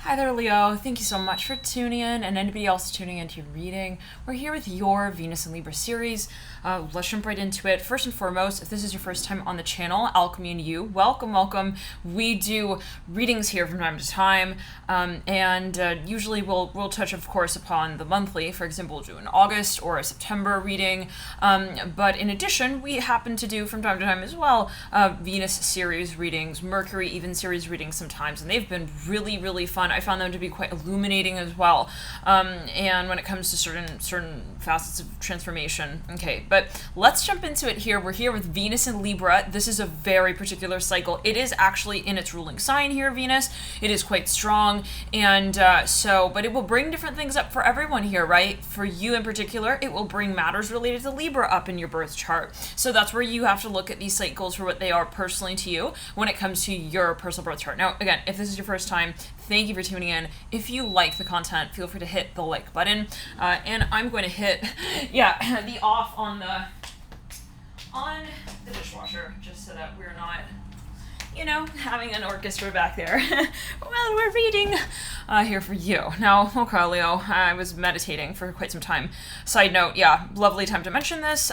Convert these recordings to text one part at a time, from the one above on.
Hi there, Leo. Thank you so much for tuning in, and anybody else tuning into your reading. We're here with your Venus and Libra series. Let's jump right into it. First and foremost, if this is your first time on the channel, Alchemy and you, welcome, welcome. We do readings here from time to time, and usually we'll touch, of course, upon the monthly. For example, we'll do an August or a September reading, but in addition, we happen to do from time to time as well Venus series readings, Mercury even series readings sometimes, and they've been really, really fun. I found them to be quite illuminating as well, and when it comes to certain facets of transformation. Okay, but let's jump into it here. We're here with Venus and Libra. This is a very particular cycle. It is actually in its ruling sign here, Venus. It is quite strong, and but it will bring different things up for everyone here, right? For you in particular, it will bring matters related to Libra up in your birth chart. So that's where you have to look at these cycles for what they are personally to you when it comes to your personal birth chart. Now, again, if this is your first time, thank you for tuning in. If you like the content, feel free to hit the like button. And I'm going to hit, the off on the dishwasher, just so that we're not, having an orchestra back there while we're reading here for you. Now, okay, Leo, I was meditating for quite some time. Side note, lovely time to mention this.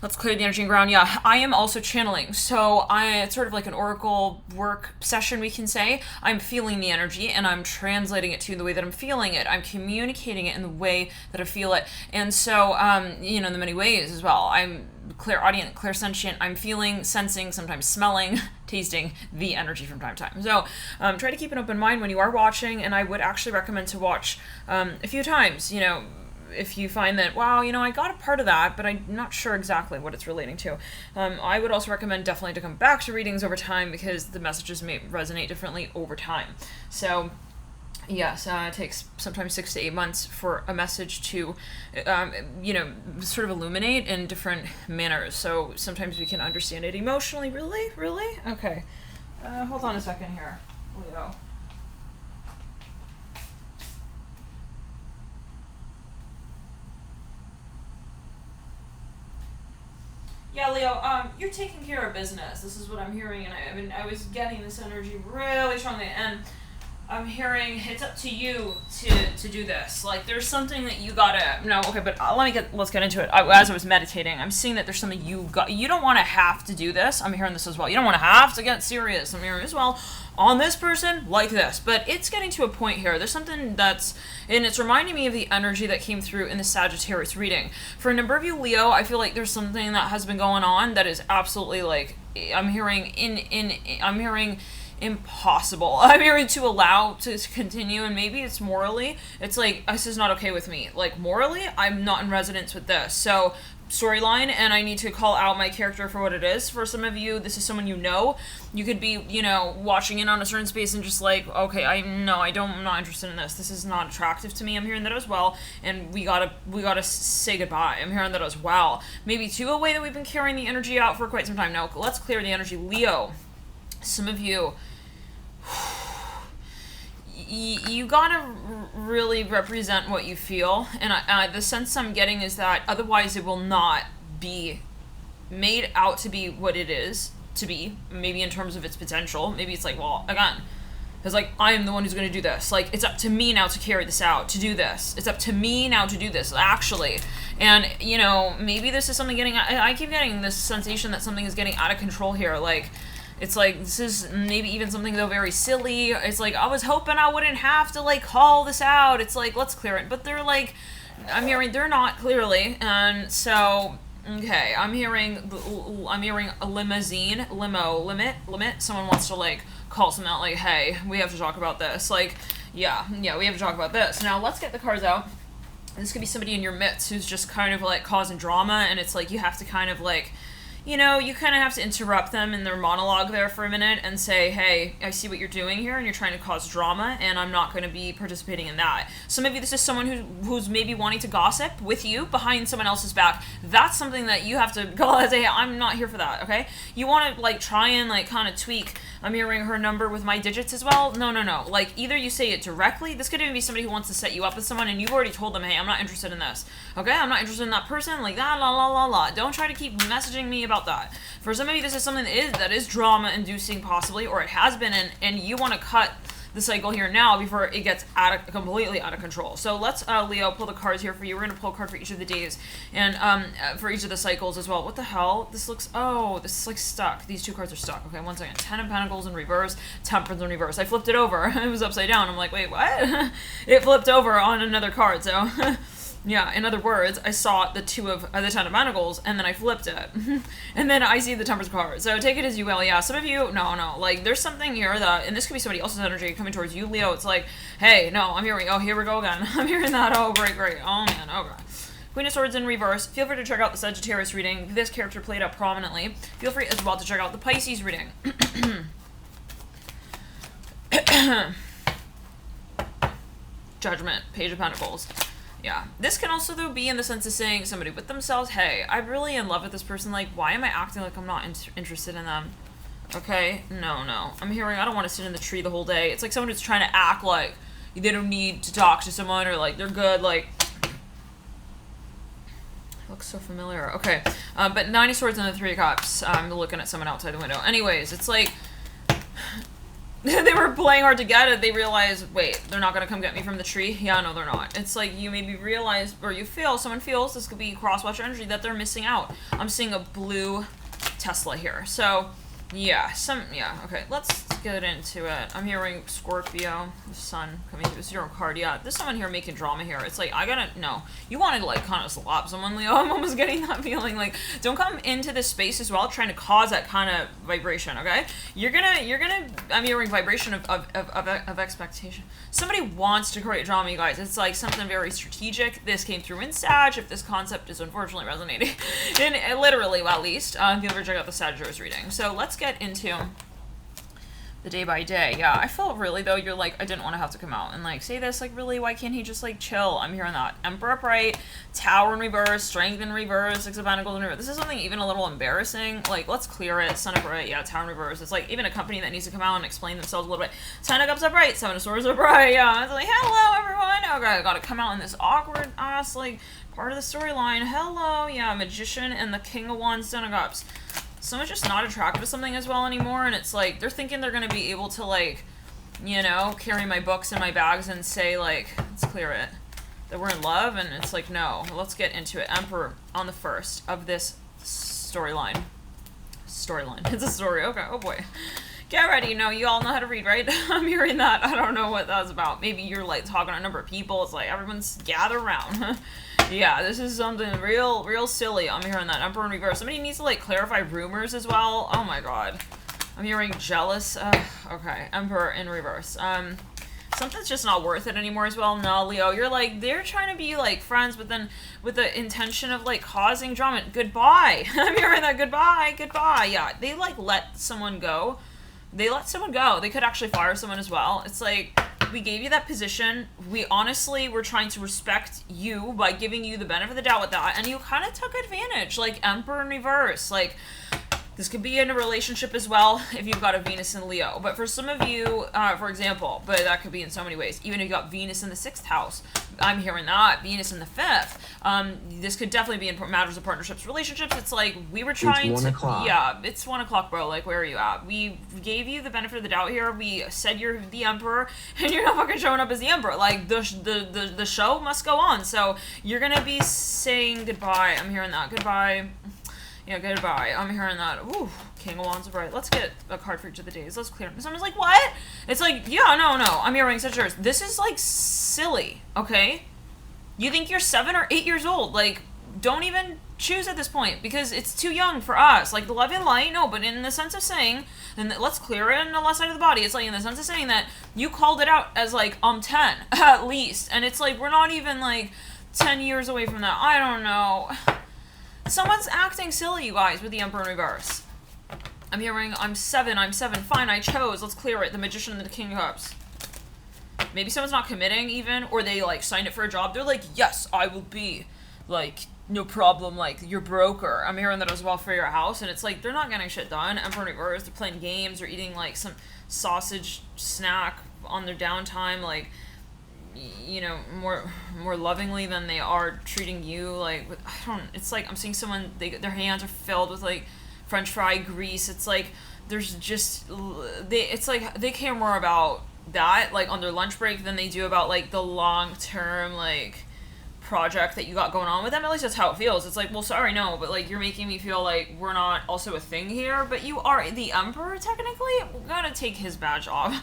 Let's clear the energy and ground. Yeah, I am also channeling. So it's sort of like an oracle work session, we can say. I'm feeling the energy and I'm translating it to the way that I'm feeling it. I'm communicating it in the way that I feel it. And so, in the many ways as well. I'm clairaudient, clairsentient. I'm feeling, sensing, sometimes smelling, tasting the energy from time to time. So try to keep an open mind when you are watching, and I would actually recommend to watch a few times, if you find that, wow, I got a part of that, but I'm not sure exactly what it's relating to. I would also recommend definitely to come back to readings over time, because the messages may resonate differently over time. So yes, it takes sometimes 6 to 8 months for a message to, sort of illuminate in different manners. So sometimes we can understand it emotionally. Really? Okay. Hold on a second here, Leo. Yeah, Leo, you're taking care of business. This is what I'm hearing, and I was getting this energy really strongly, and I'm hearing it's up to you to do this. Like, there's something that you gotta, but let's get into it. As I was meditating, I'm seeing that there's something you don't want to have to do this. I'm hearing this as well. You don't want to have to get serious. I'm hearing as well on this person like this, but it's getting to a point here. There's something and it's reminding me of the energy that came through in the Sagittarius reading. For a number of you, Leo, I feel like there's something that has been going on that is absolutely like, I'm hearing impossible. I'm hearing to allow to continue, and maybe it's morally, it's like, this is not okay with me. Like, morally, I'm not in resonance with this. So, storyline, and I need to call out my character for what it is. For some of you, this is someone you could be, watching in on a certain space and just like, okay, I'm not interested in this. This is not attractive to me. I'm hearing that as well, and we gotta say goodbye. I'm hearing that as well. Maybe too, a way that we've been carrying the energy out for quite some time. Now, let's clear the energy. Leo, some of you, you gotta really represent what you feel, and the sense I'm getting is that otherwise it will not be made out to be what it is to be, maybe in terms of its potential. Maybe it's like, well, again, it's like, I am the one who's going to do this. Like, it's up to me now to carry this out, to do this. It's up to me now to do this, actually. And, maybe this is something I keep getting this sensation that something is getting out of control here. Like, it's like, this is maybe even something, though, very silly. It's like, I was hoping I wouldn't have to, like, call this out. It's like, let's clear it. But they're like, I'm hearing they're not, clearly. And so, okay, I'm hearing a limit. Someone wants to, like, call something out, like, hey, we have to talk about this. Like, yeah, we have to talk about this. Now, let's get the cards out. This could be somebody in your midst who's just kind of, like, causing drama, and it's like, you have to kind of, like, you kind of have to interrupt them in their monologue there for a minute and say, hey, I see what you're doing here, and you're trying to cause drama, and I'm not going to be participating in that. So maybe this is someone who's maybe wanting to gossip with you behind someone else's back. That's something that you have to go and say, hey, I'm not here for that, okay? You want to, like, try and, like, kind of tweak. I'm hearing her number with my digits as well. No. Like, either you say it directly. This could even be somebody who wants to set you up with someone, and you've already told them, hey, I'm not interested in this, okay? I'm not interested in that person, like that, la. Don't try to keep messaging me about that. For some of you, this is something that is drama-inducing, possibly, or it has been, and you want to cut the cycle here now before it gets completely out of control. So let's, Leo, pull the cards here for you. We're going to pull a card for each of the days and for each of the cycles as well. What the hell? This looks, oh, this is like stuck. These two cards are stuck. Okay, one second. 10 of Pentacles in reverse, Temperance in reverse. I flipped it over. It was upside down. I'm like, wait, what? It flipped over on another card, so... Yeah, in other words, I saw the Ten of Pentacles, and then I flipped it. And then I see the Temperance card. So take it as you will. Yeah, some of you, no. Like, there's something here that, and this could be somebody else's energy coming towards you, Leo. It's like, hey, no, I'm hearing, oh, here we go again. I'm hearing that. Oh, great. Oh, man. Oh, God. Queen of Swords in reverse. Feel free to check out the Sagittarius reading. This character played out prominently. Feel free as well to check out the Pisces reading. Judgment. Page of Pentacles. Yeah. This can also, though, be in the sense of saying somebody with themselves, hey, I'm really in love with this person. Like, why am I acting like I'm not interested in them? Okay? No. I'm hearing, I don't want to sit in the tree the whole day. It's like someone who's trying to act like they don't need to talk to someone or, like, they're good. Like, looks so familiar. Okay. But 9 of Swords and the 3 of Cups. I'm looking at someone outside the window. Anyways, it's like... They were playing hard to get it. They realized, wait, they're not going to come get me from the tree? Yeah, no, they're not. It's like you maybe realize, or you feel, someone feels, this could be cross-watcher energy, that they're missing out. I'm seeing a blue Tesla here. So, yeah, okay, let's get into it. I'm hearing Scorpio, the sun coming through, 0 card, yeah. There's someone here making drama here. It's like, no. You want to, like, kind of slap someone, Leo. I'm almost getting that feeling, like, don't come into this space as well trying to cause that kind of vibration, okay? You're gonna, I'm hearing vibration of expectation. Somebody wants to create drama, you guys. It's like something very strategic. This came through in Sag, if this concept is unfortunately resonating. And literally, well, at least, feel free to check out the Sagittarius reading. So let's get into the day by day. Yeah, I felt really, though, you're like, I didn't want to have to come out and, like, say this, like, really, why can't he just, like, chill? I'm hearing that. Emperor upright, Tower in reverse, Strength in reverse, 6 of Pentacles in reverse. This is something even a little embarrassing. Like, let's clear it. Sun upright, yeah, Tower in reverse. It's like, even a company that needs to come out and explain themselves a little bit. 10 of Cups upright, 7 of Swords upright, yeah. It's like, hello, everyone. Okay, I gotta come out in this awkward ass, like, part of the storyline. Hello, yeah, Magician and the King of Wands, 10 of Cups. Someone's just not attracted to something as well anymore, and it's like, they're thinking they're going to be able to, like, you know, carry my books in my bags and say, like, let's clear it, that we're in love, and it's like, no, let's get into it. Emperor on the first of this storyline. It's a story, okay, oh boy. Get ready, no, you all know how to read, right? I'm hearing that, I don't know what that's about. Maybe you're, like, talking to a number of people, it's like, everyone's gather around. Yeah, this is something real silly. I'm hearing that. Emperor in reverse. Somebody needs to, like, clarify rumors as well. Oh my god. I'm hearing jealous. Okay. Emperor in reverse. Something's just not worth it anymore as well. No, Leo, you're like, they're trying to be, like, friends, but then with the intention of, like, causing drama. Goodbye. I'm hearing that. Goodbye. Yeah, they, like, let someone go. They could actually fire someone as well. It's like, we gave you that position. We honestly were trying to respect you by giving you the benefit of the doubt with that, and you kind of took advantage. Like, Emperor in reverse. Like, this could be in a relationship as well if you've got a Venus in Leo. But for some of you, for example, but that could be in so many ways. Even if you got Venus in the 6th house, I'm hearing that. Venus in the 5th. This could definitely be in matters of partnerships, relationships. It's like, we were trying to... It's 1 o'clock. Yeah, it's 1 o'clock, bro. Like, where are you at? We gave you the benefit of the doubt here. We said you're the Emperor, and you're not fucking showing up as the Emperor. Like, the show must go on. So, you're gonna be saying goodbye. I'm hearing that. Goodbye. Yeah, goodbye. I'm hearing that. Ooh, King of Wands upright. Let's get a card for each of the days. Let's clear them. Someone's like, what? It's like, yeah, no. I'm hearing Sagittarius. This is, like, silly, okay? You think you're 7 or 8 years old. Like, don't even choose at this point, because it's too young for us. Like, the love and light, no, but in the sense of saying, and let's clear it in the left side of the body. It's like, in the sense of saying that you called it out as, like, 10, at least. And it's like, we're not even, like, 10 years away from that. I don't know. Someone's acting silly, you guys, with the Emperor in reverse. I'm hearing, I'm 7, fine, I chose, let's clear it. The Magician and the King of Cups. Maybe someone's not committing, even, or they, like, signed it for a job. They're like, yes, I will be, like, no problem, like, your broker. I'm hearing that as well for your house, and it's like, they're not getting shit done. Emperor in reverse, they're playing games, or eating, like, some sausage snack on their downtime, like, you know, more lovingly than they are treating you. Like, it's like, I'm seeing someone, their hands are filled with, like, French fry grease. It's like, there's just, it's like, they care more about that, like, on their lunch break than they do about, like, the long-term, like, project that you got going on with them. At least that's how it feels. It's like, well, sorry, no, but, like, you're making me feel like we're not also a thing here, but you are the emperor, technically. We're gonna take his badge off.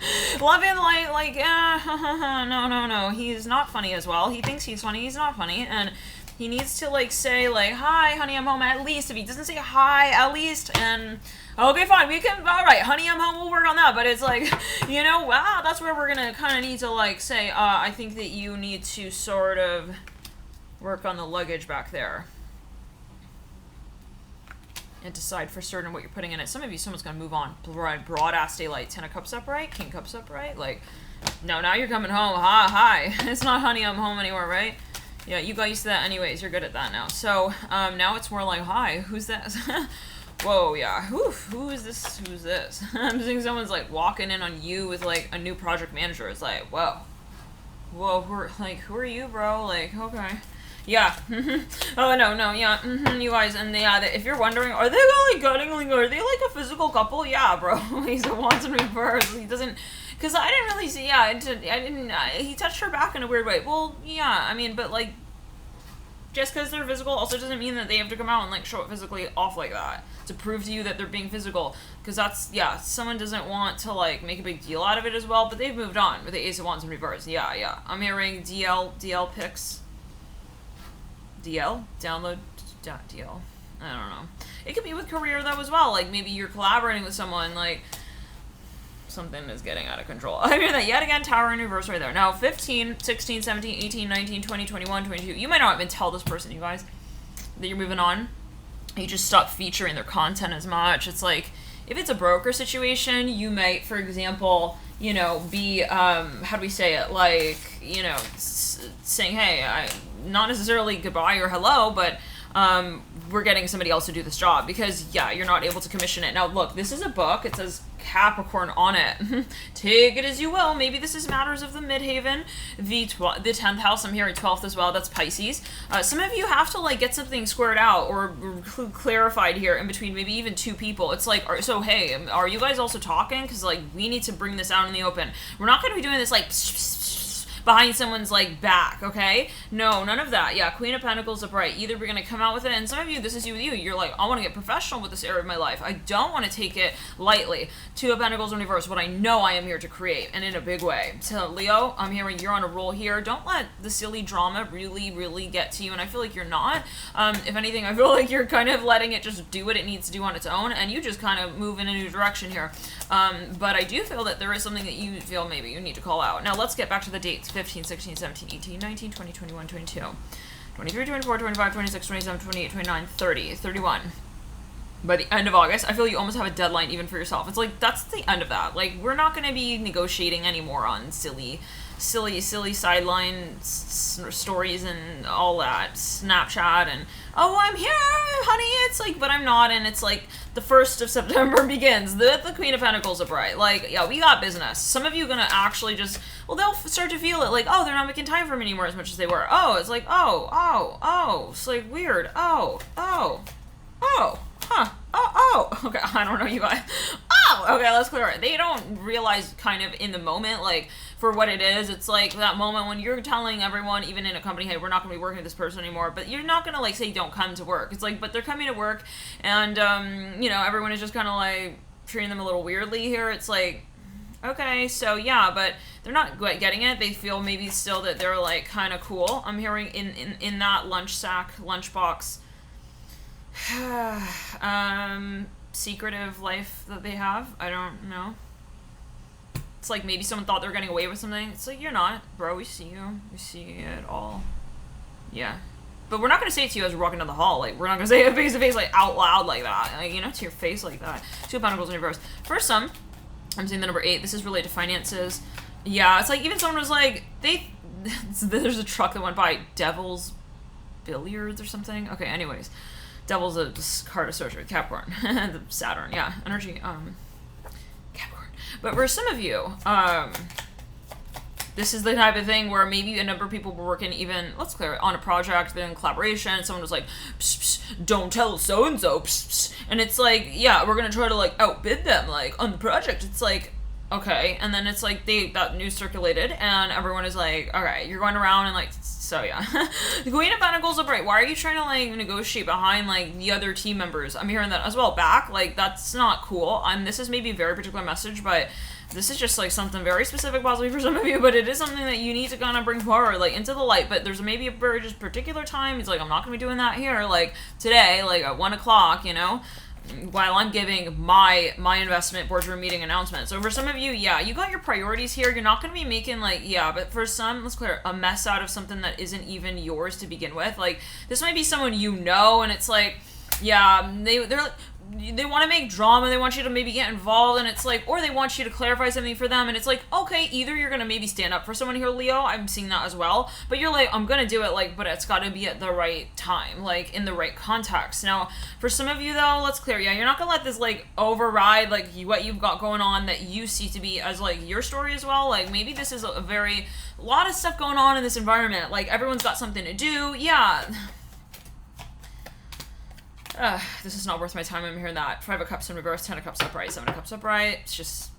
Levin, no, he's not funny as well. He thinks he's funny, he's not funny, and he needs to, like, say, like, hi, honey, I'm home, at least. If he doesn't say hi, at least, and okay, fine, we can, all right, honey, I'm home, we'll work on that, but it's like, you know, wow, that's where we're gonna kind of need to, like, say, I think that you need to sort of work on the luggage back there and decide for certain what you're putting in it. Some of you, someone's gonna move on. Broad-ass daylight, 10 of cups upright, king cups upright, like, no, now you're coming home, hi, it's not honey, I'm home anymore, right? Yeah, you got used to that anyways, you're good at that now. So, now it's more like, hi, who's this? Whoa, yeah, who is this, who's this? I'm seeing someone's, like, walking in on you with, like, a new project manager. It's like, whoa, who are you, bro? Like, okay. Yeah. Oh, no, yeah. You guys, and yeah, if you're wondering, are they like getting, like, are they like a physical couple? Yeah, bro. He's a wants and reverse. He doesn't, because I didn't really see, yeah, he touched her back in a weird way. Well, yeah, I mean, but, like, just because they're physical also doesn't mean that they have to come out and, like, show it physically off like that to prove to you that they're being physical. Because that's, yeah, someone doesn't want to, like, make a big deal out of it as well, but they've moved on with the Ace of Wands in reverse. Yeah. I'm hearing DL pics. DL? Download DL. I don't know. It could be with career, though, as well. Like, maybe you're collaborating with someone, like, something is getting out of control. I hear that yet again, Tower in reverse right there. Now, 15, 16, 17, 18, 19, 20, 21, 22. You might not even tell this person, you guys, that you're moving on. You just stop featuring their content as much. It's like, if it's a broker situation, you might, for example, you know, be, how do we say it? Like, you know, saying, hey, not necessarily goodbye or hello, but we're getting somebody else to do this job because, yeah, you're not able to commission it. Now, look, this is a book. It says Capricorn on it. Take it as you will. Maybe this is matters of the midhaven, the 10th house. I'm hearing 12th as well. That's Pisces. Some of you have to, like, get something squared out or clarified here in between maybe even two people. It's like, so, hey, are you guys also talking? Because, like, we need to bring this out in the open. We're not going to be doing this, like, behind someone's, like, back, okay? No, none of that. Yeah, Queen of Pentacles upright. Either we're going to come out with it, and some of you, this is you with you. You're like, I want to get professional with this area of my life. I don't want to take it lightly. Two of Pentacles in reverse, what I know I am here to create, and in a big way. So, Leo, I'm hearing you're on a roll here. Don't let the silly drama really get to you, and I feel like you're not. If anything, I feel like you're kind of letting it just do what it needs to do on its own, and you just kind of move in a new direction here. But I do feel that there is something that you feel maybe you need to call out. Now, let's get back to the dates. 15, 16, 17, 18, 19, 20, 21, 22, 23, 24, 25, 26, 27, 28, 29, 30, 31. By the end of August, I feel you almost have a deadline even for yourself. It's like, that's the end of that. Like, we're not going to be negotiating anymore on silly sideline stories and all that. Snapchat and, oh, I'm here, honey. It's like, but I'm not. And it's like, the 1st of September begins. The Queen of Pentacles upright. Like, yeah, we got business. Some of you are going to actually just, well, they'll start to feel it. Like, oh, they're not making time for me anymore as much as they were. Oh, it's like, oh. It's like, weird. Oh. Okay, I don't know, you guys. Okay, let's clear it. They don't realize kind of in the moment, like, for what it is. It's like that moment when you're telling everyone, even in a company, hey, we're not going to be working with this person anymore, but you're not going to, like, say don't come to work. It's like, but they're coming to work, and, you know, everyone is just kind of, like, treating them a little weirdly here. It's like, okay, so, yeah, but they're not getting it. They feel maybe still that they're, like, kind of cool. I'm hearing in that lunchbox, secretive life that they have. I don't know. It's like maybe someone thought they were getting away with something. It's like, you're not, bro. We see you. We see it all. Yeah. But we're not going to say it to you as we're walking down the hall. Like, we're not going to say it face to face, like, out loud like that. Like, you know, to your face like that. Two of Pentacles in reverse. For some, I'm seeing the number 8. This is related to finances. Yeah, it's like even someone was like, there's a truck that went by. Devil's Billiards or something. Okay, anyways. Devil's a card associated with Capricorn. The Saturn, yeah. Energy, Capricorn. But for some of you, this is the type of thing where maybe a number of people were working even, let's clear it, on a project, then collaboration, someone was like, psst, psst, don't tell so-and-so, psst, psst. And it's like, yeah, we're gonna try to, like, outbid them, like, on the project. It's like, okay, and then it's like that news circulated, and everyone is like, okay, you're going around and like, so yeah. The Queen of Pentacles upright. Why are you trying to like negotiate behind like the other team members? I'm hearing that as well back. Like, that's not cool. This is maybe a very particular message, but this is just like something very specific possibly for some of you, but it is something that you need to kind of bring forward, like into the light. But there's maybe a very just particular time. It's like, I'm not gonna be doing that here, like today, like at 1 o'clock, you know, while I'm giving my investment boardroom meeting announcement. So for some of you, yeah, you got your priorities here. You're not going to be making like, yeah, but for some, let's clear a mess out of something that isn't even yours to begin with. Like, this might be someone you know, and it's like, yeah, they want to make drama, they want you to maybe get involved, and it's like, or they want you to clarify something for them, and it's like, okay, either you're going to maybe stand up for someone here, Leo, I'm seeing that as well, but you're like, I'm going to do it, like, but it's got to be at the right time, like, in the right context. Now, for some of you, though, let's clear, yeah, you're not going to let this, like, override, like, what you've got going on that you see to be as, like, your story as well. Like, maybe this is a lot of stuff going on in this environment, like, everyone's got something to do, yeah. This is not worth my time. I'm hearing that. 5 of Cups in reverse, 10 of Cups upright, 7 of Cups upright. It's just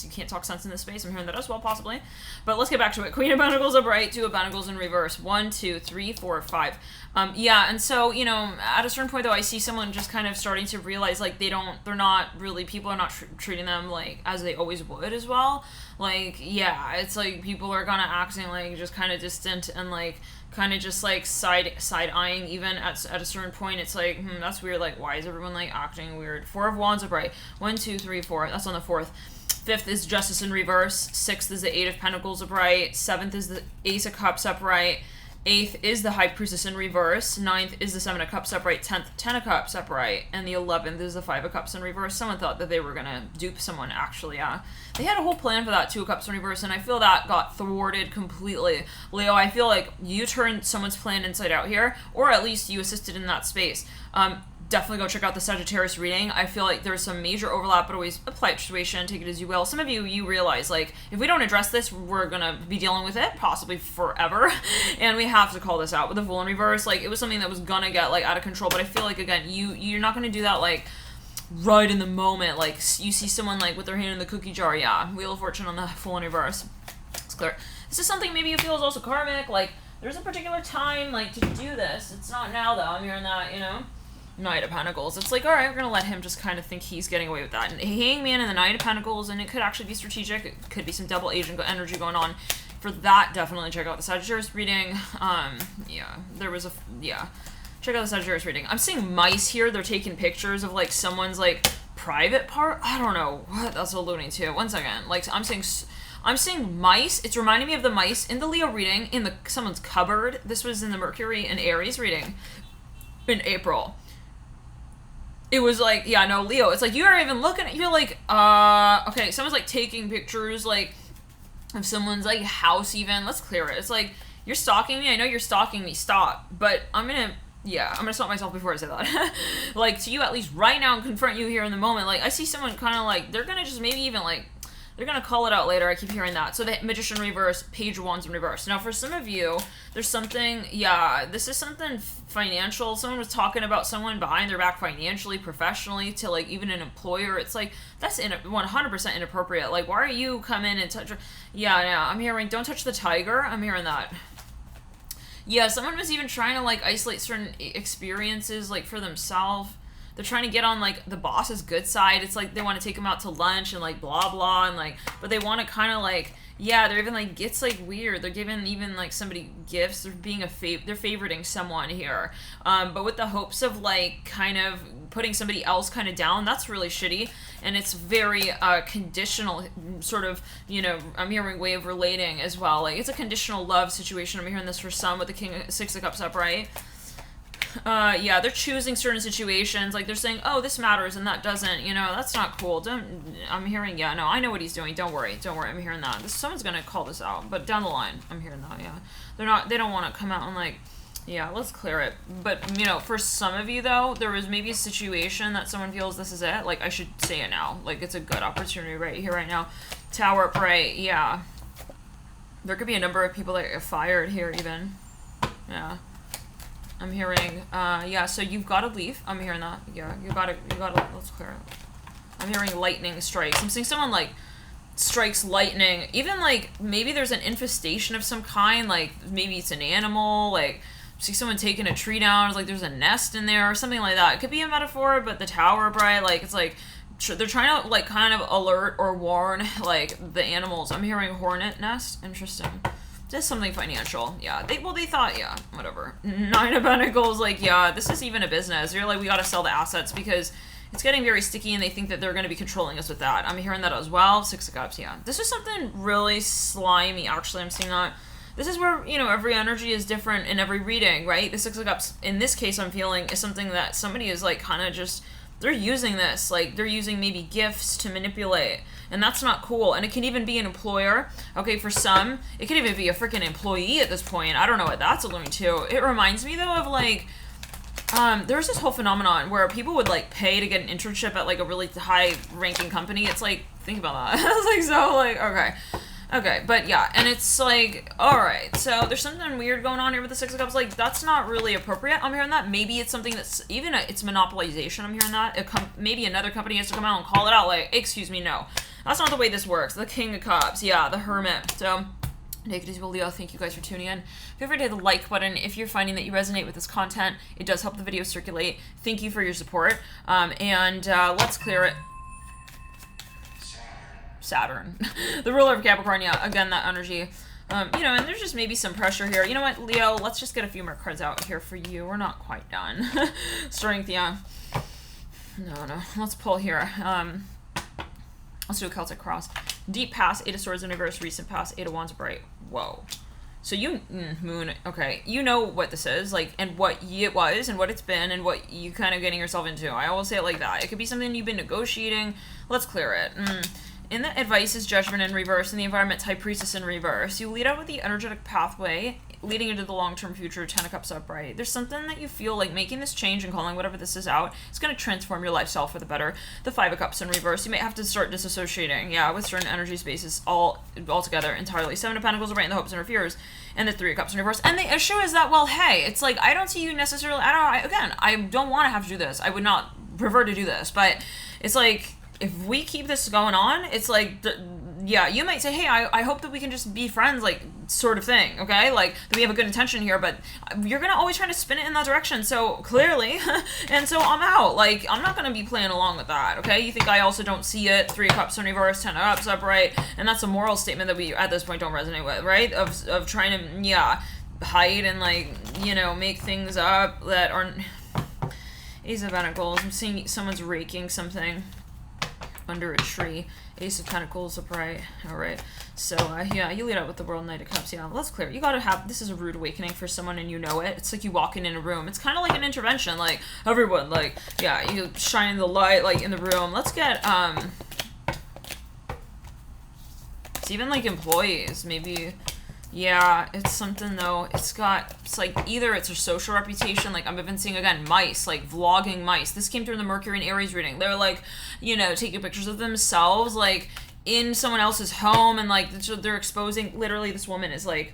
you can't talk sense in this space. I'm hearing that as well, possibly. But let's get back to it. Queen of Pentacles upright, 2 of Pentacles in reverse. 1, 2, 3, 4, 5. Yeah, and so, you know, at a certain point, though, I see someone just kind of starting to realize, like, people are not treating them, like, as they always would as well. Like, yeah, it's like people are kind of acting, like, just kind of distant and, like, kind of just like side-eyeing even at a certain point. It's like, that's weird, like, why is everyone like acting weird? 4 of Wands upright, 1, 2, 3, 4, that's on the 4th. 5th is Justice in reverse, 6th is the 8 of Pentacles upright, 7th is the Ace of Cups upright, 8th is the High Priestess in reverse, 9th is the 7 of Cups upright, 10th, 10 of Cups upright, and the 11th is the 5 of Cups in reverse. Someone thought that they were gonna dupe someone, actually, yeah. They had a whole plan for that 2 of Cups in reverse, and I feel that got thwarted completely. Leo, I feel like you turned someone's plan inside out here, or at least you assisted in that space. Definitely go check out the Sagittarius reading. I feel like there's some major overlap, but always apply it situation, take it as you will. Some of you realize, like, if we don't address this, we're gonna be dealing with it possibly forever, and we have to call this out. With the Fool in reverse, like, it was something that was gonna get, like, out of control, but I feel like, again, you're not gonna do that, like, right in the moment. Like, you see someone, like, with their hand in the cookie jar, yeah, Wheel of Fortune on the Fool in reverse. It's clear. This is something maybe you feel is also karmic, like, there's a particular time, like, to do this. It's not now, though. I'm hearing that, you know? Knight of Pentacles. It's like, all right, we're going to let him just kind of think he's getting away with that. And Hangman and the Knight of Pentacles, and it could actually be strategic. It could be some double agent energy going on. For that, definitely check out the Sagittarius reading. Yeah, check out the Sagittarius reading. I'm seeing mice here. They're taking pictures of, like, someone's, like, private part. I don't know what that's alluding to. One second. Like, I'm seeing mice. It's reminding me of the mice in the Leo reading in someone's cupboard. This was in the Mercury and Aries reading in April. It was like, yeah, no, Leo, it's like, you aren't even looking at, you're like, okay, someone's, like, taking pictures, like, of someone's, like, house even. Let's clear it. It's like, you're stalking me. I know you're stalking me. Stop. But I'm gonna stop myself before I say that. Like, to you, at least right now, and confront you here in the moment. Like, I see someone kind of, like, they're gonna just maybe even, like, they're going to call it out later. I keep hearing that. So the Magician reverse, Page of Wands in reverse. Now, for some of you, there's something, yeah, this is something financial. Someone was talking about someone behind their back financially, professionally, to, like, even an employer. It's like, that's 100% inappropriate. Like, why are you coming and touch? Yeah, I'm hearing, don't touch the tiger. I'm hearing that. Yeah, someone was even trying to, like, isolate certain experiences, like, for themselves. They're trying to get on, like, the boss's good side. It's like they want to take him out to lunch and, like, blah, blah, and, like, but they want to kind of, like, yeah, they're even, like, it's, like, weird. They're giving even, like, somebody gifts. They're being they're favoriting someone here. But with the hopes of, like, kind of putting somebody else kind of down, that's really shitty. And it's very conditional, sort of, you know, I'm hearing way of relating as well. Like, it's a conditional love situation. I'm hearing this for some with the Six of Cups upright. Yeah, they're choosing certain situations, like they're saying, oh, this matters and that doesn't, you know, that's not cool. I'm hearing, yeah, no, I know what he's doing, don't worry, I'm hearing that. Someone's gonna call this out, but down the line, I'm hearing that, yeah. They don't want to come out and, like, yeah, let's clear it. But, you know, for some of you, though, there was maybe a situation that someone feels this is it, like, I should say it now, like, it's a good opportunity right here, right now. Tower upright, yeah. There could be a number of people that get fired here, even, yeah. I'm hearing, yeah, so you've got to leave. I'm hearing that. Yeah, you gotta, let's clear it. I'm hearing lightning strikes. I'm seeing someone, like, strikes lightning. Even like maybe there's an infestation of some kind, like maybe it's an animal, like see someone taking a tree down, it's like there's a nest in there or something like that. It could be a metaphor, but the tower, bright, like it's like they're trying to like kind of alert or warn like the animals. I'm hearing hornet nest. Interesting. Just something financial. Yeah, they thought, yeah, whatever. Nine of Pentacles, like, yeah, this is even a business. You're like, we gotta sell the assets because it's getting very sticky and they think that they're gonna be controlling us with that. I'm hearing that as well. Six of Cups, yeah. This is something really slimy, actually. I'm seeing that. This is where, you know, every energy is different in every reading, right? The Six of Cups, in this case, I'm feeling, is something that somebody is, like, kind of just, they're using this. Like, they're using maybe gifts to manipulate. And that's not cool. And it can even be an employer. Okay, for some, it could even be a freaking employee at this point. I don't know what that's alluding to. It reminds me, though, of, like, there's this whole phenomenon where people would, like, pay to get an internship at, like, a really high-ranking company. It's like, think about that. It's like, so, like, okay. Okay, but yeah, and it's like, alright, so there's something weird going on here with the Six of Cups, like, that's not really appropriate, I'm hearing that. Maybe it's something that's, even it's monopolization, I'm hearing that. Maybe another company has to come out and call it out, like, excuse me, no. That's not the way this works. The King of Cups, yeah, the Hermit. So, take it easy, Leo. Thank you guys for tuning in. Feel free to hit the like button if you're finding that you resonate with this content. It does help the video circulate. Thank you for your support, and let's clear it. Saturn. The ruler of Capricorn, yeah, again, that energy. You know, and there's just maybe some pressure here. You know what, Leo, let's just get a few more cards out here for you. We're not quite done. Strength, yeah. No. Let's pull here. Let's do a Celtic cross. Deep past, Eight of Swords in reverse, recent past, Eight of Wands bright. Whoa. So you, Moon, okay, you know what this is, like, and what it was, and what it's been, and what you kind of getting yourself into. I always say it like that. It could be something you've been negotiating. Let's clear it. In the advice is Judgment in reverse, and the environment High Priestess in reverse. You lead out with the energetic pathway leading into the long-term future, Ten of Cups upright. There's something that you feel like making this change and calling whatever this is out, it's going to transform your lifestyle for the better. The Five of Cups in reverse. You may have to start disassociating, yeah, with certain energy spaces all together entirely. Seven of Pentacles upright in the hopes and her fears, and the Three of Cups in reverse. And the issue is that, well, hey, it's like, I don't see you necessarily, I don't want to have to do this. I would not prefer to do this, but it's like, if we keep this going on, it's like, yeah, you might say, hey, I hope that we can just be friends, like, sort of thing, okay? Like, that we have a good intention here, but you're gonna always try to spin it in that direction, so, clearly, and so I'm out. Like, I'm not gonna be playing along with that, okay? You think I also don't see it, Three of Cups in reverse, Ten of Cups upright, and that's a moral statement that we, at this point, don't resonate with, right? Of trying to, yeah, hide and, like, you know, make things up that aren't... Ace of Pentacles, I'm seeing someone's raking something under a tree. Ace of Pentacles upright. Alright. So, yeah, you lead out with the World, Knight of Cups. Yeah, let's clear. You gotta have, this is a rude awakening for someone and you know it. It's like you walking in a room. It's kind of like an intervention. Like, everyone, like, yeah, you shine the light, like, in the room. Let's get, it's even, like, employees. Maybe, yeah, it's something, though. It's like, either it's a social reputation, like, I'm even seeing, again, mice, like, vlogging mice. This came through in the Mercury and Aries reading. They're, like, you know, taking pictures of themselves, like, in someone else's home, and, like, they're exposing, literally, this woman is, like,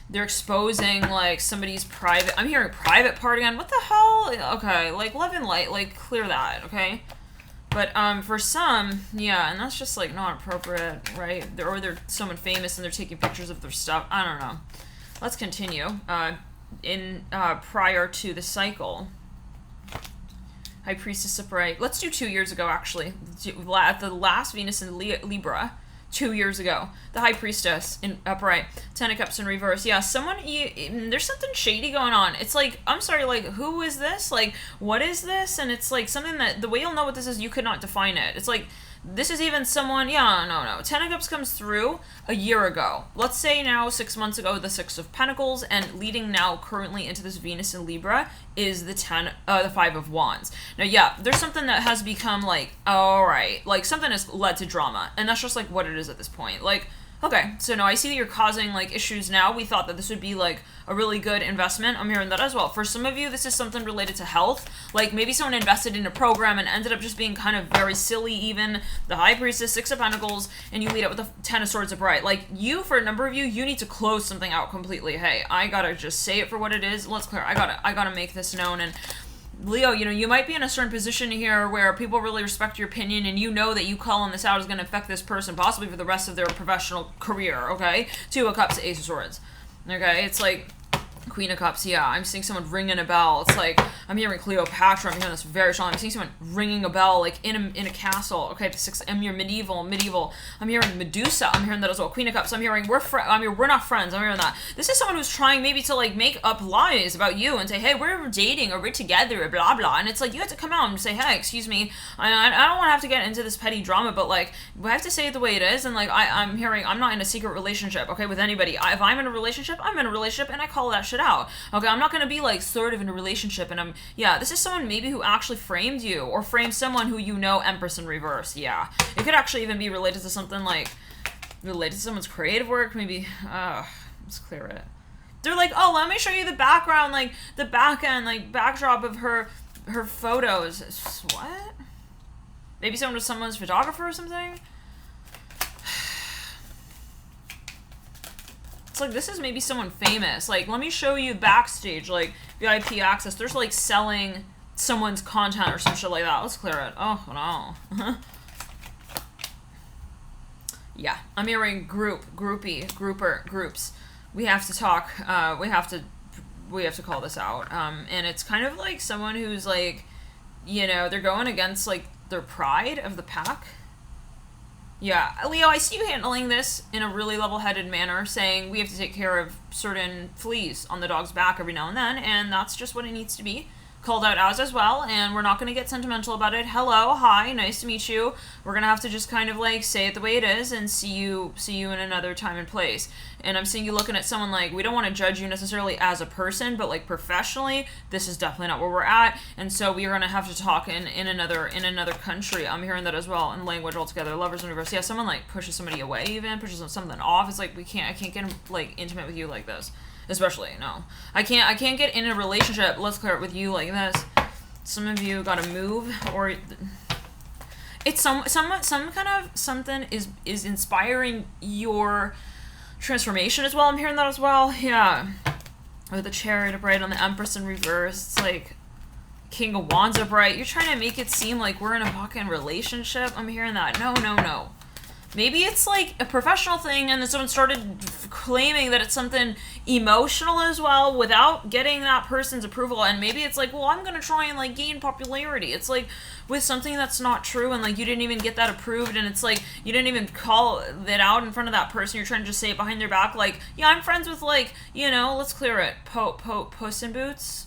they're exposing, like, somebody's private, I'm hearing private part again. What the hell? Okay, like, love and light, like, clear that, okay? But, for some, yeah, and that's just, like, not appropriate, right? Or they're someone famous and they're taking pictures of their stuff. I don't know. Let's continue. Prior to the cycle. High Priestess upright. Let's do 2 years ago, actually. At the last Venus in Libra. 2 years ago. The High Priestess in upright. Ten of Cups in reverse. Yeah, there's something shady going on. It's like, I'm sorry, like, who is this? Like, what is this? And it's like something that, the way you'll know what this is, you could not define it. It's like, this is even someone, yeah, no. Ten of Cups comes through a year ago. Let's say now, 6 months ago, the Six of Pentacles, and leading now currently into this Venus in Libra is the Five of Wands. Now, yeah, there's something that has become like, alright, like something has led to drama, and that's just like what it is at this point. Like, okay, so no, I see that you're causing, like, issues now. We thought that this would be, like, a really good investment. I'm hearing that as well. For some of you, this is something related to health. Like, maybe someone invested in a program and ended up just being kind of very silly even. The High Priestess, Six of Pentacles, and you lead up with the Ten of Swords upright. Like, you, for a number of you, you need to close something out completely. Hey, I gotta just say it for what it is. Let's clear. I gotta make this known, and Leo, you know, you might be in a certain position here where people really respect your opinion, and you know that you calling this out is going to affect this person possibly for the rest of their professional career, okay? Two of Cups, Ace of Swords. Okay, it's like Queen of Cups, yeah. I'm seeing someone ringing a bell. It's like, I'm hearing Cleopatra. I'm hearing this very strong. I'm seeing someone ringing a bell, like, in a castle. Okay, the six, I'm hearing medieval. I'm hearing Medusa. I'm hearing that as well. Queen of Cups. I'm hearing, we're not friends. I'm hearing that. This is someone who's trying maybe to, like, make up lies about you and say, hey, we're dating, or we're together, or blah, blah. And it's like, you have to come out and say, hey, excuse me. I don't want to have to get into this petty drama, but, like, we have to say it the way it is. And, like, I'm hearing, I'm not in a secret relationship, okay, with anybody. If I'm in a relationship, I'm in a relationship, and I call that shit out. Okay, I'm not gonna be like sort of in a relationship, and this is someone maybe who actually framed you, or framed someone who you know, Empress in reverse. Yeah, it could actually even be related to something like related to someone's creative work. Maybe let's clear it. They're like, oh, let me show you the background, like the back end, like backdrop of her photos. What? Maybe someone's photographer or something. Like, this is maybe someone famous. Like, let me show you backstage, like VIP access. There's like selling someone's content or some shit like that. Let's clear it. Oh no. Yeah, I'm hearing groups. We have to talk. We have to call this out. And it's kind of like someone who's like, you know, they're going against like their pride of the pack. Yeah, Leo, I see you handling this in a really level-headed manner, saying we have to take care of certain fleas on the dog's back every now and then, and that's just what it needs to be called out as well, and we're not going to get sentimental about it. Hello, hi, nice to meet you. We're going to have to just kind of like say it the way it is and see you in another time and place. And I'm seeing you looking at someone like, we don't want to judge you necessarily as a person, but like professionally, this is definitely not where we're at, and so we are going to have to talk in another country. I'm hearing that as well, in language altogether. Lovers in reverse. Yeah, someone like pushes somebody away, even pushes something off. It's like, I can't get like intimate with you like this. Especially, no. I can't get in a relationship, let's clear it, with you like this. Some of you gotta move, or it's some kind of something is inspiring your transformation as well. I'm hearing that as well. Yeah. With the Chariot upright on the Empress in reverse. It's like King of Wands upright. You're trying to make it seem like we're in a fucking relationship. I'm hearing that. No. Maybe it's like a professional thing, and then someone started claiming that it's something emotional as well without getting that person's approval. And maybe it's like, well, I'm going to try and like gain popularity. It's like with something that's not true, and like you didn't even get that approved, and it's like you didn't even call it out in front of that person. You're trying to just say it behind their back, like, yeah, I'm friends with, like, you know, let's clear it. Puss in Boots.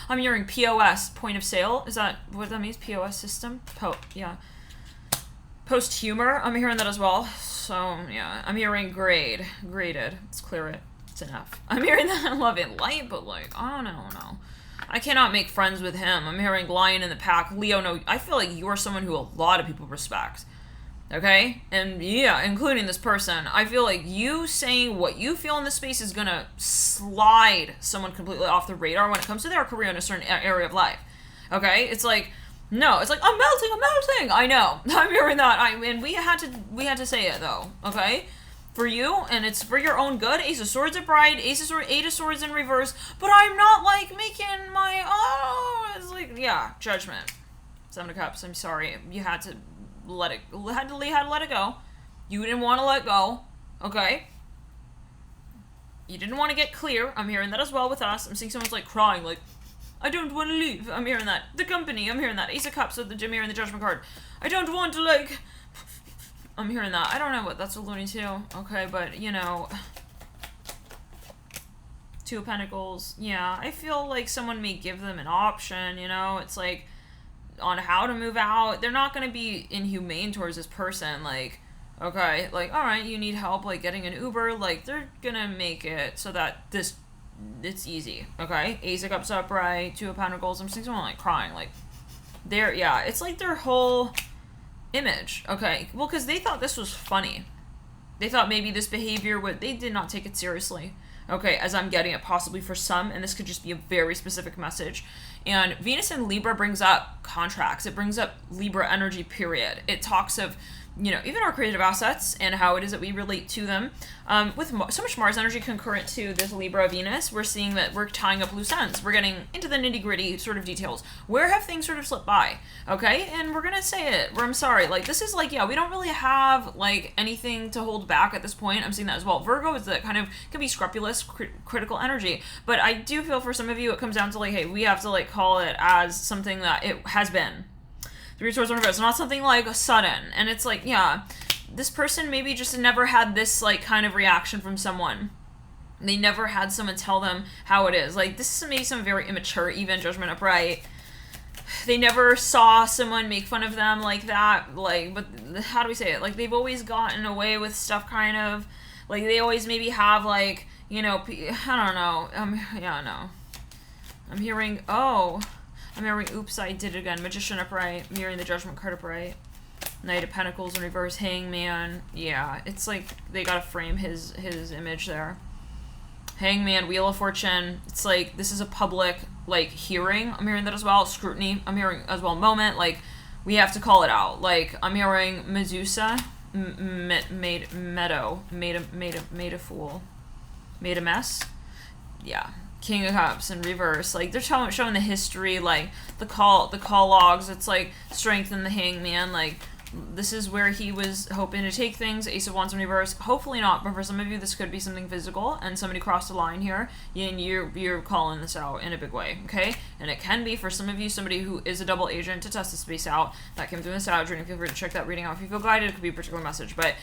I'm hearing POS, point of sale. Is that what that means? POS system? Yeah. Post humor, I'm hearing that as well. So, yeah, I'm hearing graded. Let's clear it. It's enough. I'm hearing that I love it light, but like, I don't know. I cannot make friends with him. I'm hearing lion in the pack. Leo, no, I feel like you're someone who a lot of people respect. Okay? And yeah, including this person. I feel like you saying what you feel in this space is gonna slide someone completely off the radar when it comes to their career in a certain area of life. Okay? It's like, no, it's like, I'm melting. I know. I'm hearing that. And we had to say it though. Okay? For you, and it's for your own good. Ace of Swords upright, Eight of Swords in reverse, but I'm not like making my, it's like, yeah, judgment. Seven of Cups, I'm sorry. You had to let it go. You didn't want to let go. Okay? You didn't want to get clear. I'm hearing that as well with us. I'm seeing someone's like crying, like, I don't want to leave. I'm hearing that. The company, I'm hearing that. Ace of Cups with the Jimmy and the Judgment card. I don't want to, like, I'm hearing that. I don't know what that's alluding to. Okay, but, you know, Two of Pentacles. Yeah, I feel like someone may give them an option, you know? It's like, on how to move out. They're not going to be inhumane towards this person. Like, okay, like, all right, you need help, like, getting an Uber. Like, they're going to make it so that it's easy, okay? Ace of Cups upright, Two of Pentacles. I'm seeing someone, like, crying. Like, yeah, it's like their whole image, okay? Well, because they thought this was funny. They thought maybe this behavior they did not take it seriously, okay, as I'm getting it, possibly for some, and this could just be a very specific message. And Venus in Libra brings up contracts. It brings up Libra energy, period. It talks of you know, even our creative assets and how it is that we relate to them. With so much Mars energy concurrent to this Libra Venus, we're seeing that we're tying up loose ends. We're getting into the nitty gritty sort of details. Where have things sort of slipped by? Okay, and we're gonna say it. I'm sorry. Like, this is like, yeah, we don't really have like anything to hold back at this point. I'm seeing that as well. Virgo is that kind of can be scrupulous, critical energy. But I do feel for some of you, it comes down to like, hey, we have to like call it as something that it has been. Three of Swords in reverse, not something like sudden. And it's like, yeah, this person maybe just never had this like kind of reaction from someone. They never had someone tell them how it is. Like, this is maybe some very immature, even Judgment upright. They never saw someone make fun of them like that. Like, but how do we say it? Like, they've always gotten away with stuff kind of. Like, they always maybe have like, you know, I don't know. Yeah, no. I'm hearing, oh. I'm hearing, oops, I did it again. Magician upright, mirroring the Judgment card upright. Knight of Pentacles in reverse, Hangman. Yeah, it's like they gotta frame his image there. Hangman, Wheel of Fortune. It's like this is a public like hearing. I'm hearing that as well. Scrutiny. I'm hearing as well. Moment. Like we have to call it out. Like I'm hearing Medusa, made a fool, made a mess. Yeah. King of Cups in reverse. Like they're showing the history, like the call logs. It's like strengthen the Hangman. Like this is where he was hoping to take things. Ace of Wands in reverse. Hopefully not, but for some of you this could be something physical and somebody crossed the line here and you're calling this out in a big way, okay? And it can be for some of you somebody who is a double agent to test the space out. That came through this out reading. Feel free to check that reading out if you feel guided. It could be a particular message, but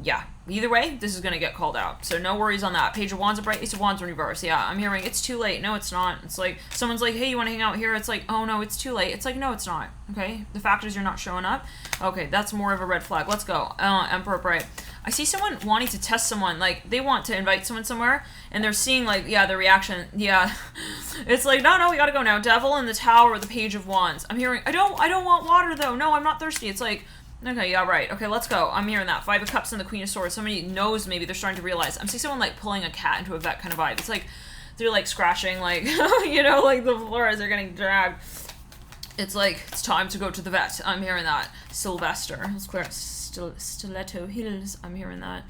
yeah, either way, this is going to get called out. So no worries on that. Page of Wands upright, Ace of Wands in reverse. Yeah, I'm hearing it's too late. No, it's not. It's like someone's like, hey, you want to hang out here? It's like, oh, no, it's too late. It's like, no, it's not. Okay? The fact is you're not showing up. Okay, that's more of a red flag. Let's go. Emperor upright. I see someone wanting to test someone. Like, they want to invite someone somewhere, and they're seeing, like, yeah, the reaction. Yeah. It's like, no, we got to go now. Devil in the Tower, the Page of Wands. I'm hearing, I don't want water, though. No, I'm not thirsty. It's like, okay, yeah, right. Okay, let's go. I'm hearing that. Five of Cups and the Queen of Swords. Somebody knows maybe they're starting to realize. I'm seeing someone, like, pulling a cat into a vet kind of vibe. It's like they're, like, scratching, like, you know, like the floor as they're getting dragged. It's like, it's time to go to the vet. I'm hearing that. Sylvester. Let's clear out stiletto heels. I'm hearing that.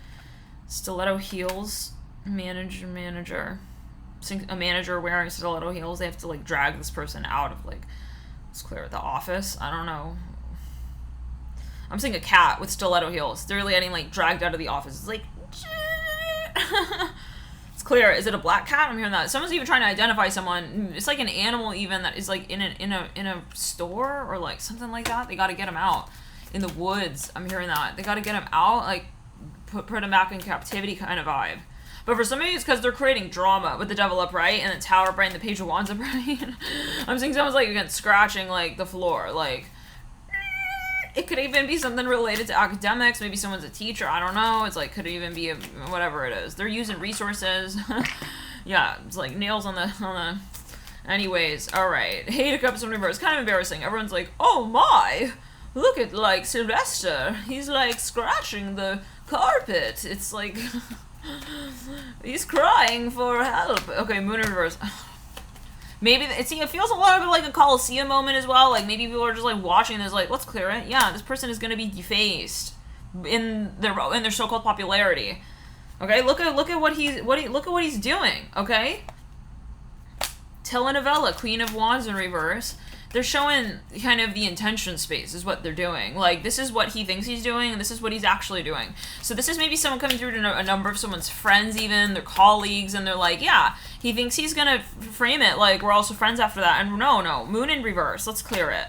Stiletto heels. Manager. A manager wearing stiletto heels. They have to, like, drag this person out of, like, let's clear out the office. I don't know. I'm seeing a cat with stiletto heels. They're really getting like dragged out of the office. It's like, it's clear. Is it a black cat? I'm hearing that. Someone's even trying to identify someone. It's like an animal even that is like in a store or like something like that. They got to get him out in the woods. I'm hearing that. They got to get him out, like put him back in captivity kind of vibe. But for some of you, it's because they're creating drama with the Devil upright and the Tower upright and the Page of Wands upright. I'm seeing someone's like again scratching like the floor, like. It could even be something related to academics. Maybe someone's a teacher. I don't know. It's like, could even be whatever it is. They're using resources. Yeah, it's like nails on the... Anyways, all right. Eight of Cups in reverse. Kind of embarrassing. Everyone's like, oh my, look at like Sylvester. He's like scratching the carpet. It's like, he's crying for help. Okay, Moon in reverse. Maybe it feels a little bit like a Colosseum moment as well. Like maybe people are just like watching this, like let's clear it. Yeah, this person is going to be defaced in their so-called popularity. Okay, look at what he's doing. Okay, telenovela, Queen of Wands in reverse. They're showing kind of the intention space is what they're doing. Like, this is what he thinks he's doing, and this is what he's actually doing. So this is maybe someone coming through to a number of someone's friends even, their colleagues, and they're like, yeah, he thinks he's gonna frame it like we're also friends after that. And no, Moon in reverse. Let's clear it.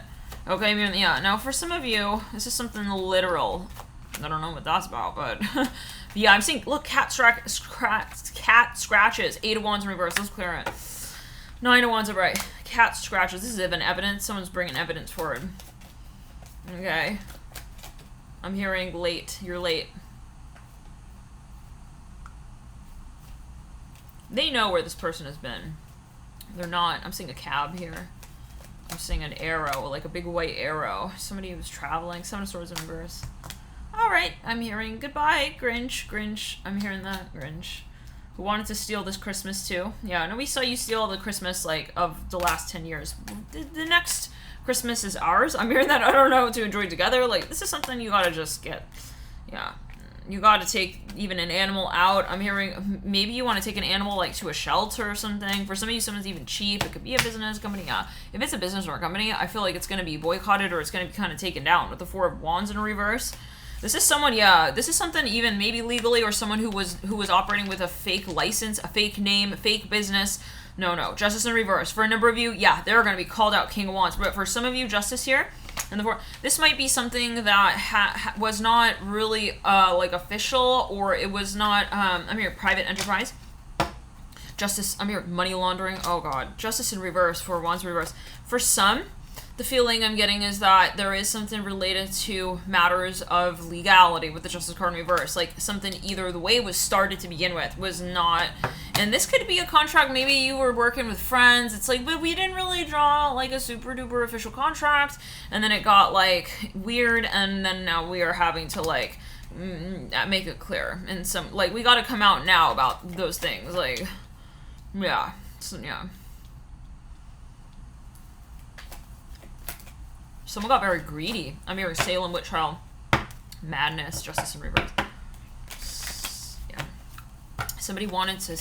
Okay, yeah. Now, for some of you, this is something literal. I don't know what that's about, but... yeah, I'm seeing... Look, cat scratches. Eight of Wands in reverse. Let's clear it. Nine of Wands upright. Cat scratches. This is even evidence. Someone's bringing evidence forward. Okay. I'm hearing late. You're late. They know where this person has been. They're not. I'm seeing a cab here. I'm seeing an arrow, like a big white arrow. Somebody who's traveling. Seven of Swords in reverse. Alright. I'm hearing goodbye, Grinch. I'm hearing that, Grinch. Who wanted to steal this Christmas too. Yeah, no, we saw you steal the Christmas, like, of the last 10 years. The next Christmas is ours. I'm hearing that, I don't know, to enjoy together. Like, this is something you gotta just get, yeah. You gotta take even an animal out. I'm hearing maybe you want to take an animal like to a shelter or something. For some of you, someone's even cheap. It could be a business company. Yeah, if it's a business or a company, I feel like it's gonna be boycotted or it's gonna be kind of taken down with the Four of Wands in reverse. This is someone, yeah, this is something even maybe legally, or someone who was operating with a fake license, a fake name, a fake business. No, Justice in reverse. For a number of you, yeah, they're gonna be called out, King of Wands. But for some of you, Justice here. And this might be something that was not really like official, or it was not, I'm here, private enterprise. Justice, I'm here, money laundering. Oh God, Justice in reverse, for Wands reverse. For some, the feeling I'm getting is that there is something related to matters of legality with the Justice card in reverse. Like something either the way it was started to begin with was not, and this could be a contract, maybe you were working with friends, it's like, but we didn't really draw like a super duper official contract, and then it got like weird, and then now we are having to like make it clear. And some, like, we gotta come out now about those things, like, yeah, so, yeah. Someone got very greedy. I'm hearing Salem witch trial, madness, Justice in reverse. Yeah. Somebody wanted to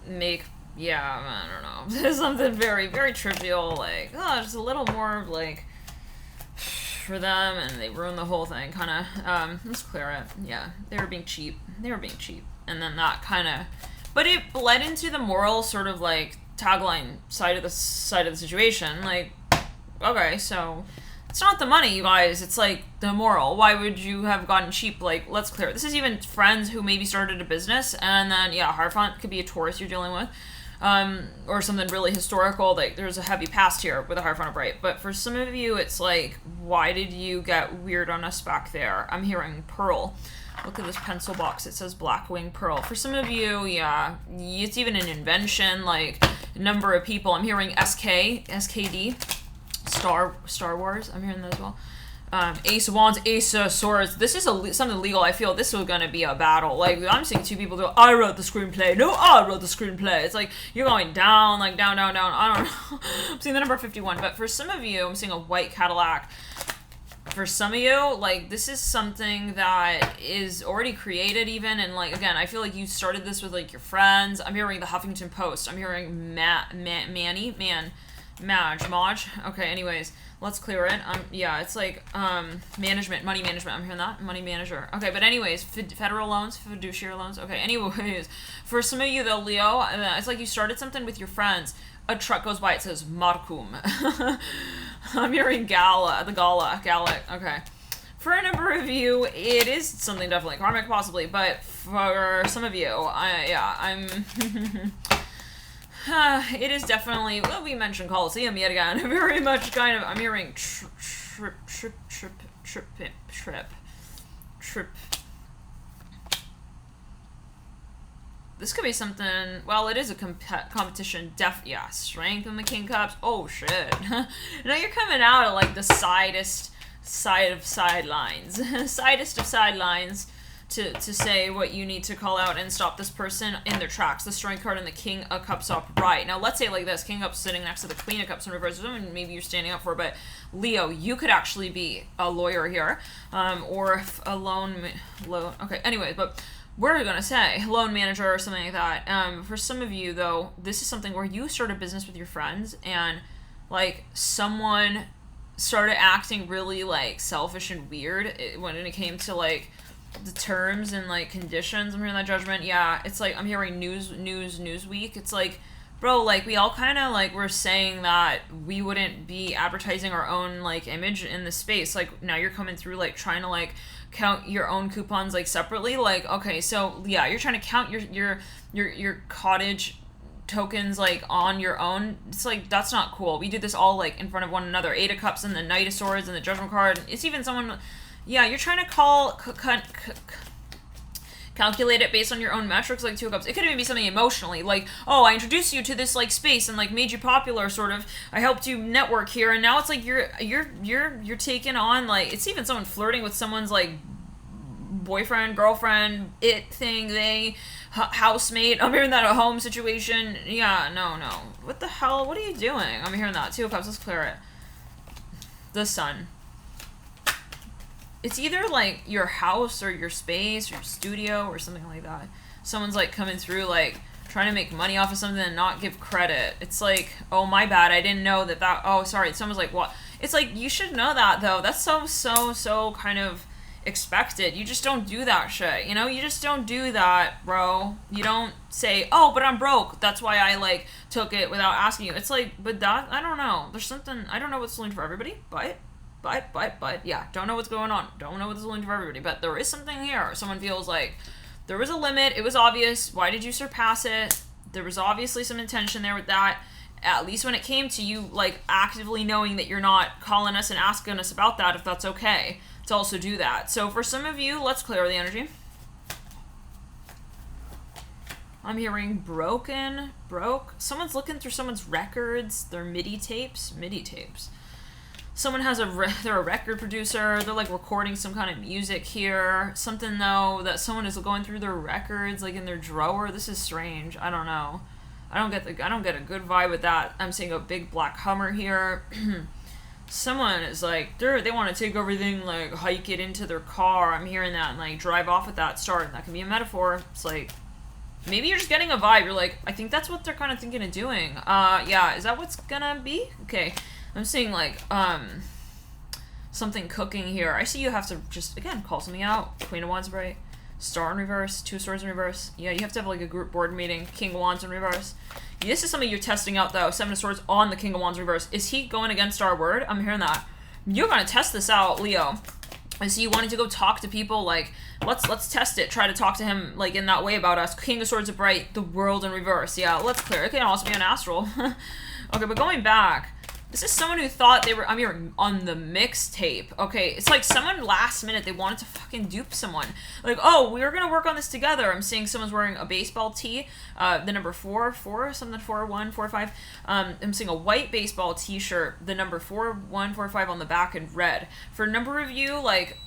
make, yeah, I don't know, something very, very trivial, like, oh, just a little more, like, for them, and they ruined the whole thing, kind of. Let's clear it. Yeah, they were being cheap. And then that kind of, but it bled into the moral sort of, like, tagline side of the situation, like, okay, so it's not the money, you guys, it's like the moral. Why would you have gotten cheap? Like, let's clear it. This is even friends who maybe started a business, and then, yeah, Hierophant could be a Taurus you're dealing with, or something really historical. Like, there's a heavy past here with a Hierophant upright. But for some of you, it's like, why did you get weird on us back there? I'm hearing Pearl. Look at this pencil box. It says Blackwing Pearl. For some of you, yeah, it's even an invention, like, number of people. I'm hearing SKD. Star Wars, I'm hearing that as well. Ace of Wands, Ace of Swords. This is something legal. I feel this is going to be a battle. Like, I'm seeing two people go, I wrote the screenplay. No, I wrote the screenplay. It's like, you're going down, like, down. I don't know. I'm seeing the number 51. But for some of you, I'm seeing a white Cadillac. For some of you, like, this is something that is already created even. And, like, again, I feel like you started this with, like, your friends. I'm hearing the Huffington Post. I'm hearing Maj. Okay, anyways, let's clear it. Yeah, it's like, management, money management. I'm hearing that, money manager. Okay, but anyways, federal loans, fiduciary loans. Okay, anyways, for some of you though, Leo, it's like you started something with your friends. A truck goes by, it says Markum. I'm hearing Gallic. Okay. For a number of you, it is something definitely karmic, possibly, but for some of you, I'm... it is definitely, well, we mentioned Colosseum yet again, very much kind of, I'm hearing trip. This could be something, well, it is a competition, yeah, strength in the King Cups, oh shit. Now you're coming out of like the sidest of sidelines, to say what you need to call out and stop this person in their tracks. The Strength card and the King of Cups upright. Now, let's say it like this. King of Cups sitting next to the Queen of Cups in reverse. Someone maybe you're standing up for, but Leo, you could actually be a lawyer here, or a loan. Okay, anyways, but we're going to say loan manager or something like that. For some of you, though, this is something where you start a business with your friends and, like, someone started acting really, like, selfish and weird when it came to, like, the terms and like conditions. I'm hearing that judgment. Yeah, it's like I'm hearing Newsweek. It's like, bro, like we all kind of like were saying that we wouldn't be advertising our own like image in the space. Like now you're coming through like trying to like count your own coupons like separately. Like okay, so yeah, you're trying to count your cottage tokens like on your own. It's like that's not cool. We do this all like in front of one another. Eight of Cups and the Knight of Swords and the Judgment card. It's even someone. Yeah, you're trying to calculate it based on your own metrics, like Two of Cups. It could even be something emotionally, like, oh, I introduced you to this like space and like made you popular, sort of. I helped you network here, and now it's like you're taking on like it's even someone flirting with someone's like boyfriend, girlfriend, housemate. I'm hearing that a home situation. Yeah, no. What the hell? What are you doing? I'm hearing that. Two of Cups. Let's clear it. the sun. It's either like your house or your space or your studio or something like that. Someone's like coming through like trying to make money off of something and not give credit. It's like, oh, my bad, I didn't know that, oh, sorry, someone's like, what? It's like, you should know that, though. That's so kind of expected. You just don't do that shit, you know? You just don't do that, bro. You don't say, oh, but I'm broke, that's why I, like, took it without asking you. It's like, but that, I don't know. There's something, I don't know what's linked for everybody, but, yeah, don't know what's going on. Don't know what's linked for everybody, but there is something here. Someone feels like, there was a limit, it was obvious, why did you surpass it? There was obviously some intention there with that, at least when it came to you, like, actively knowing that you're not calling us and asking us about that, if that's okay, to also do that. So for some of you, let's clear the energy. I'm hearing broke. Someone's looking through someone's records, their MIDI tapes. Someone has they're a record producer, they're like recording some kind of music here. Something though, that someone is going through their records, like in their drawer. This is strange, I don't know. I don't get a good vibe with that. I'm seeing a big black Hummer here. Someone is like, they want to take everything, like hike it into their car. I'm hearing that, and like drive off with that, start. That can be a metaphor. It's like, maybe you're just getting a vibe. You're like, I think that's what they're kind of thinking of doing. Yeah, is that what's gonna be? Okay. I'm seeing like something cooking here. I see you have to just again call something out. Queen of Wands bright, Star in reverse, Two Swords in reverse. Yeah, you have to have like a group board meeting. King of Wands in reverse. This is something you're testing out though. Seven of Swords on the King of Wands reverse. Is he going against our word? I'm hearing that. You're gonna test this out, Leo. I see you wanting to go talk to people. Like let's test it. Try to talk to him like in that way about us. King of Swords bright, the World in reverse. Yeah, let's clear. It can also be an astral. Okay, but going back. This is someone who thought they were, I'm here on the mixtape. Okay, it's like someone last minute, they wanted to fucking dupe someone. Like, oh, we were going to work on this together. I'm seeing someone's wearing a baseball tee, the number 4145. I'm seeing a white baseball t-shirt, the number 4145 on the back in red. For a number of you, like,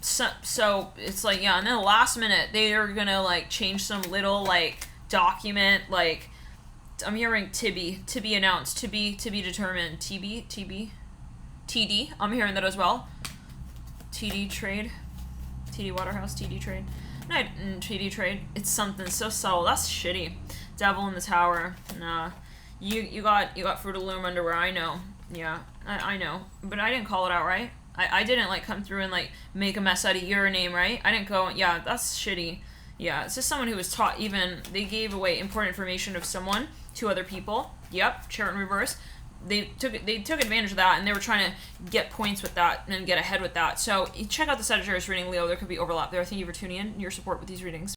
so it's like, yeah, and then the last minute, they are going to, like, change some little, like, document, like, I'm hearing to be announced, to be determined, TD, I'm hearing that as well. TD trade, TD Waterhouse, TD trade, TD trade, it's something so subtle, that's shitty. Devil in the Tower, nah, you got Fruit of the Loom underwear, I know, yeah, I know, but I didn't call it out, right? I didn't, like, come through and, like, make a mess out of your name, right? I didn't go, yeah, that's shitty. Yeah, it's just someone who was taught they gave away important information of someone to other people. Yep, Chariot in reverse. They took advantage of that, and they were trying to get points with that and get ahead with that. So check out the Sagittarius reading, Leo. There could be overlap there. Thank you for tuning in and your support with these readings.